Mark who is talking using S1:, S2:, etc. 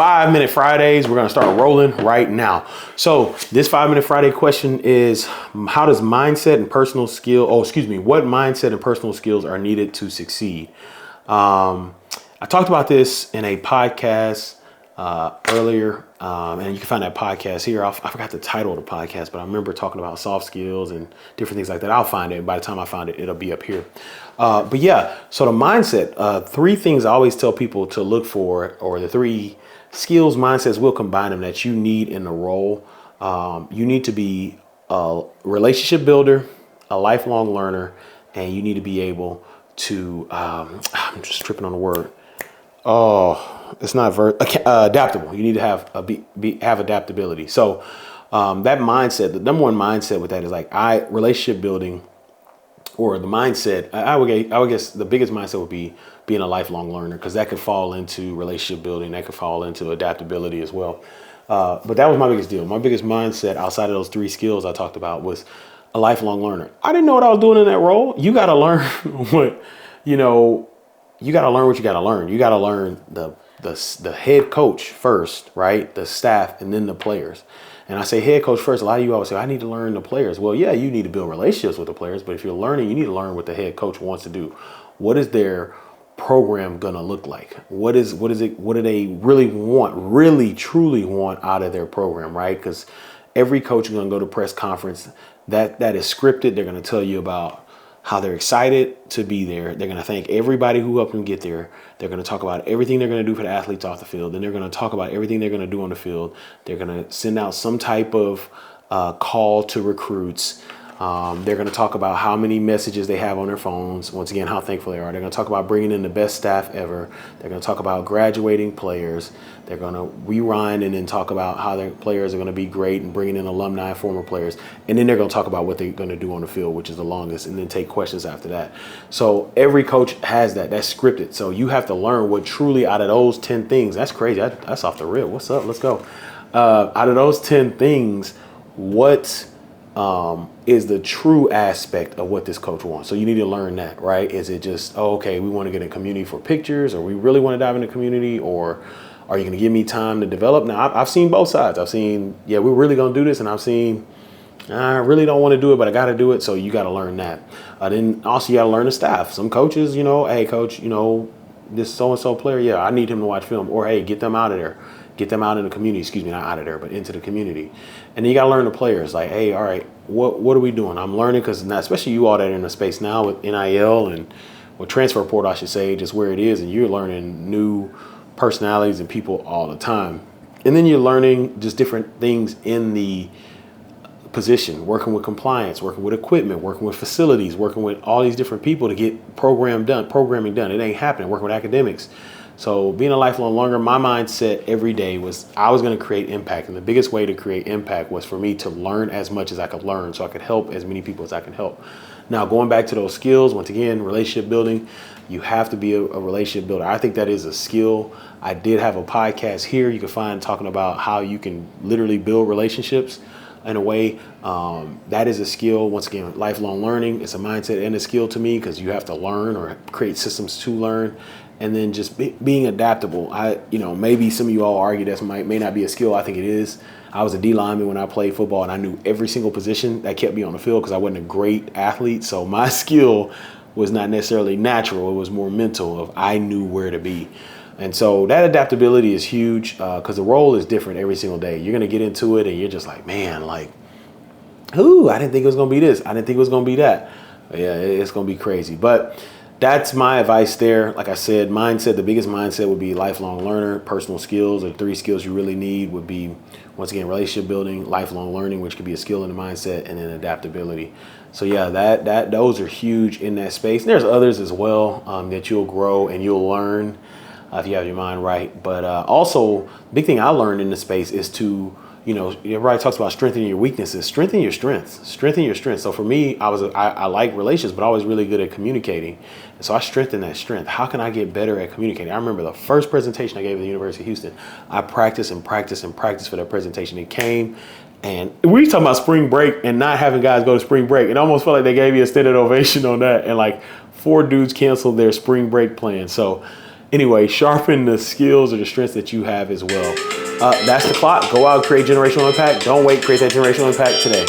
S1: 5-Minute Fridays. We're going to start rolling right now. So this 5-Minute Friday question is, how does mindset and personal skill, what mindset and personal skills are needed to succeed? I talked about this in a podcast earlier, and you can find that podcast here. I forgot the title of the podcast, but I remember talking about soft skills and different things like that. I'll find it. And by the time I find it, it'll be up here. But yeah, so the mindset, 3 things I always tell people to look for, or the 3 skills, mindsets, will combine them, that you need in the role. You need to be a relationship builder, a lifelong learner, and you need to be able to, I'm just tripping on the word. Oh, it's not adaptable. You need to have have adaptability. So that mindset, the number one mindset with that is like relationship building, or the mindset. I would guess the biggest mindset would be being a lifelong learner, because that could fall into relationship building. That could fall into adaptability as well. But that was my biggest deal. My biggest mindset outside of those 3 skills I talked about was a lifelong learner. I didn't know what I was doing in that role. You got to learn you got to learn what you got to learn. You got to learn the head coach first, right? The staff, and then the players. And I say head coach first. A lot of you always say, I need to learn the players. Well, yeah, you need to build relationships with the players, but if you're learning, you need to learn what the head coach wants to do. What is their program going to look like? What do they really truly want out of their program, right? Because every coach is going to go to press conference. That is scripted. They're going to tell you about how they're excited to be there. They're going to thank everybody who helped them get there. They're going to talk about everything they're going to do for the athletes off the field. Then they're going to talk about everything they're going to do on the field. They're going to send out some type of call to recruits. They're going to talk about how many messages they have on their phones. Once again, how thankful they are. They're going to talk about bringing in the best staff ever. They're going to talk about graduating players. They're going to rewind and then talk about how their players are going to be great and bringing in alumni, former players. And then they're going to talk about what they're going to do on the field, which is the longest, and then take questions after that. So every coach has that. That's scripted. So you have to learn what truly out of those 10 things. That's crazy. That's off the rip. What's up? Let's go. Out of those 10 things, what is the true aspect of what this coach wants? So you need to learn that, right? Is it just, okay, we want to get in community for pictures, or we really want to dive into community, or are you going to give me time to develop? Now, I've seen both sides. I've seen, yeah, we're really going to do this, and I've seen, I really don't want to do it, but I got to do it. So you got to learn that. Then also you got to learn the staff. Some coaches, hey, coach, this so-and-so player, yeah, I need him to watch film, or hey, get them out of there. Get them out in the community, not out of there, but into the community. And then you got to learn the players, like, hey, all right, what are we doing? I'm learning, because now, especially you all that are in the space now with NIL and with transfer portal, I should say, just where it is, and you're learning new personalities and people all the time. And then you're learning just different things in the position, working with compliance, working with equipment, working with facilities, working with all these different people to get programming done. It ain't happening, working with academics. So being a lifelong learner, my mindset every day was I was going to create impact. And the biggest way to create impact was for me to learn as much as I could learn, so I could help as many people as I can help. Now, going back to those skills, once again, relationship building, you have to be a relationship builder. I think that is a skill. I did have a podcast here you can find talking about how you can literally build relationships in a way. That is a skill. Once again, lifelong learning, it's a mindset and a skill to me, because you have to learn or create systems to learn. And then just being adaptable. Maybe some of you all argue that may not be a skill. I think it is. I was a D lineman when I played football, and I knew every single position that kept me on the field, because I wasn't a great athlete. So my skill was not necessarily natural. It was more mental, of I knew where to be. And so that adaptability is huge, because the role is different every single day. You're going to get into it and you're just like, man, I didn't think it was going to be this. I didn't think it was going to be that. Yeah, it's going to be crazy. But that's my advice there. Like I said, mindset, the biggest mindset would be lifelong learner. Personal skills, or 3 skills you really need, would be, once again, relationship building, lifelong learning, which could be a skill in the mindset, and then adaptability. So yeah, those are huge in that space. There's others as well that you'll grow and you'll learn if you have your mind right. But also, big thing I learned in the space is to, everybody talks about strengthening your weaknesses. Strengthen your strengths. So for me, I like relationships, but I was really good at communicating. And so I strengthened that strength. How can I get better at communicating? I remember the first presentation I gave at the University of Houston. I practiced for that presentation. It came, and we talking about spring break and not having guys go to spring break. It almost felt like they gave me a standing ovation on that. And like 4 dudes canceled their spring break plan. So Anyway, sharpen the skills or the strengths that you have as well. That's the clock. Go out, create generational impact. Don't wait, create that generational impact today.